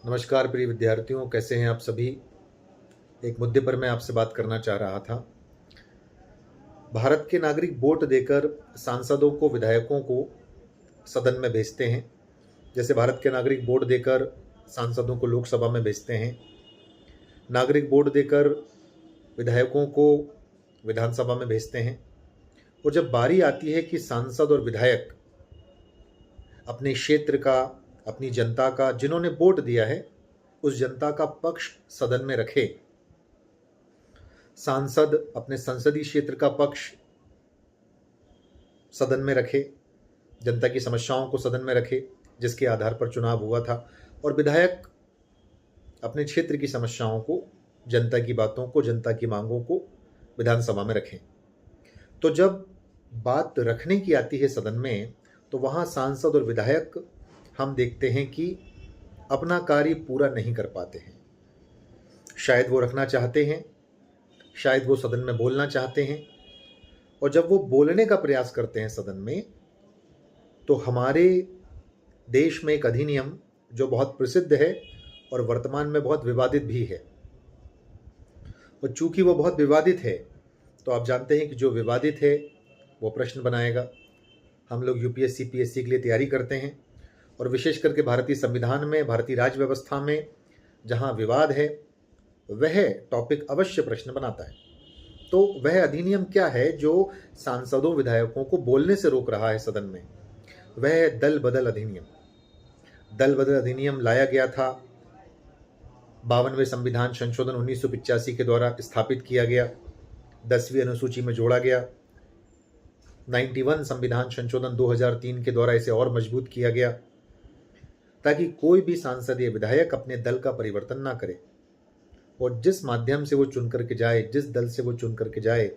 नमस्कार प्रिय विद्यार्थियों, कैसे हैं आप सभी। एक मुद्दे पर मैं आपसे बात करना चाह रहा था। भारत के नागरिक वोट देकर सांसदों को, विधायकों को सदन में भेजते हैं। जैसे भारत के नागरिक वोट देकर सांसदों को लोकसभा में भेजते हैं, नागरिक वोट देकर विधायकों को विधानसभा में भेजते हैं। और जब बारी आती है कि सांसद और विधायक अपने क्षेत्र का, अपनी जनता का, जिन्होंने वोट दिया है, उस जनता का पक्ष सदन में रखे, सांसद अपने संसदीय क्षेत्र का पक्ष सदन में रखे, जनता की समस्याओं को सदन में रखे जिसके आधार पर चुनाव हुआ था, और विधायक अपने क्षेत्र की समस्याओं को, जनता की बातों को, जनता की मांगों को विधानसभा में रखें। तो जब बात रखने की आती है सदन में, तो वहाँ सांसद और विधायक हम देखते हैं कि अपना कार्य पूरा नहीं कर पाते हैं। शायद वो रखना चाहते हैं, शायद वो सदन में बोलना चाहते हैं, और जब वो बोलने का प्रयास करते हैं सदन में, तो हमारे देश में एक अधिनियम जो बहुत प्रसिद्ध है और वर्तमान में बहुत विवादित भी है, और चूंकि वो बहुत विवादित है, तो आप जानते हैं कि जो विवादित है वो प्रश्न बनाएगा। हम लोग यूपीएससी पीएससी के लिए तैयारी करते हैं, और विशेष करके भारतीय संविधान में, भारतीय राज्य व्यवस्था में जहाँ विवाद है, वह टॉपिक अवश्य प्रश्न बनाता है। तो वह अधिनियम क्या है जो सांसदों, विधायकों को बोलने से रोक रहा है सदन में? वह है दल बदल अधिनियम। दल बदल अधिनियम लाया गया था, 52वें संविधान संशोधन 1985 के द्वारा स्थापित किया गया, 10वीं अनुसूची में जोड़ा गया। 91 संविधान संशोधन 2003 के द्वारा इसे और मजबूत किया गया, ताकि कोई भी सांसद या विधायक अपने दल का परिवर्तन ना करे, और जिस माध्यम से वो चुन करके जाए, जिस दल से वो चुन करके जाए,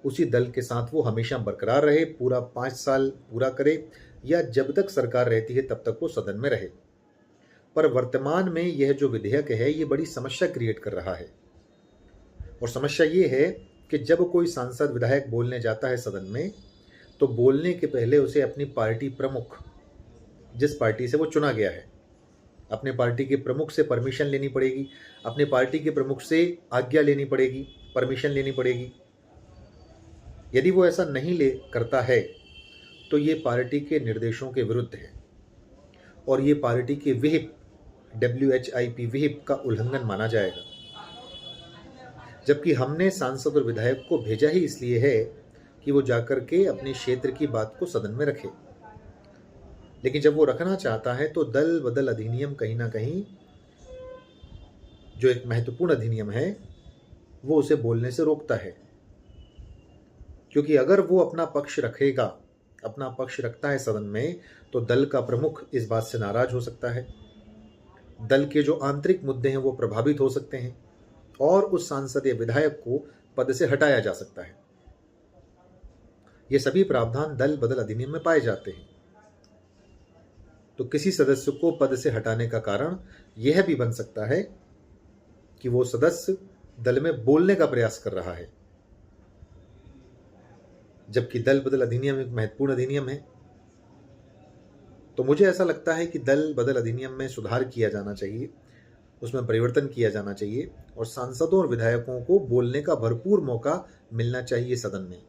उसी दल के साथ वो हमेशा बरकरार रहे, पूरा 5 साल पूरा करे, या जब तक सरकार रहती है तब तक वो सदन में रहे। पर वर्तमान में यह जो विधेयक है, ये बड़ी समस्या क्रिएट कर रहा है। और समस्या ये है कि जब कोई सांसद, विधायक बोलने जाता है सदन में, तो बोलने के पहले उसे अपनी पार्टी प्रमुख, जिस पार्टी से वो चुना गया है, अपने पार्टी के प्रमुख से परमिशन लेनी पड़ेगी, अपने पार्टी के प्रमुख से आज्ञा लेनी पड़ेगी, परमिशन लेनी पड़ेगी। यदि वो ऐसा नहीं ले करता है, तो ये पार्टी के निर्देशों के विरुद्ध है, और ये पार्टी के विहिप, WHIP विहिप का उल्लंघन माना जाएगा। जबकि हमने सांसद और विधायक को भेजा ही इसलिए है कि वो जाकर के अपने क्षेत्र की बात को सदन में रखे। लेकिन जब वो रखना चाहता है, तो दल बदल अधिनियम कहीं ना कहीं, जो एक महत्वपूर्ण अधिनियम है, वो उसे बोलने से रोकता है। क्योंकि अगर वो अपना पक्ष रखेगा, अपना पक्ष रखता है सदन में, तो दल का प्रमुख इस बात से नाराज हो सकता है, दल के जो आंतरिक मुद्दे हैं वो प्रभावित हो सकते हैं, और उस सांसद या विधायक को पद से हटाया जा सकता है। ये सभी प्रावधान दल बदल अधिनियम में पाए जाते हैं। तो किसी सदस्य को पद से हटाने का कारण यह भी बन सकता है कि वो सदस्य दल में बोलने का प्रयास कर रहा है, जबकि दल बदल अधिनियम एक महत्वपूर्ण अधिनियम है। तो मुझे ऐसा लगता है कि दल बदल अधिनियम में सुधार किया जाना चाहिए, उसमें परिवर्तन किया जाना चाहिए, और सांसदों और विधायकों को बोलने का भरपूर मौका मिलना चाहिए सदन में।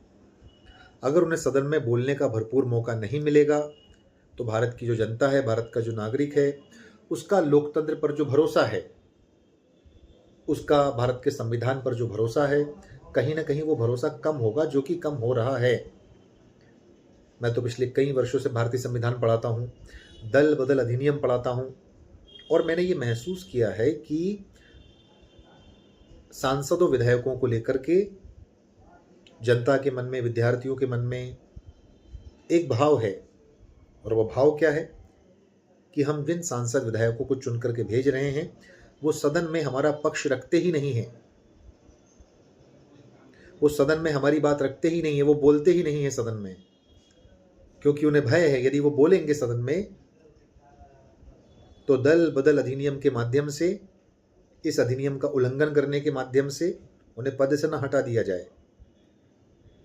अगर उन्हें सदन में बोलने का भरपूर मौका नहीं मिलेगा, तो भारत की जो जनता है, भारत का जो नागरिक है, उसका लोकतंत्र पर जो भरोसा है, उसका भारत के संविधान पर जो भरोसा है, कहीं ना कहीं वो भरोसा कम होगा, जो कि कम हो रहा है। मैं तो पिछले कई वर्षों से भारतीय संविधान पढ़ाता हूँ, दल बदल अधिनियम पढ़ाता हूँ, और मैंने ये महसूस किया है कि सांसदों, विधायकों को लेकर के जनता के मन में, विद्यार्थियों के मन में एक भाव है, और वह भाव क्या है कि हम जिन सांसद, विधायकों को चुन करके भेज रहे हैं, वो सदन में हमारा पक्ष रखते ही नहीं है, वो सदन में हमारी बात रखते ही नहीं है, वो बोलते ही नहीं है सदन में, क्योंकि उन्हें भय है यदि वो बोलेंगे सदन में, तो दल बदल अधिनियम के माध्यम से, इस अधिनियम का उल्लंघन करने के माध्यम से उन्हें पद से न हटा दिया जाए।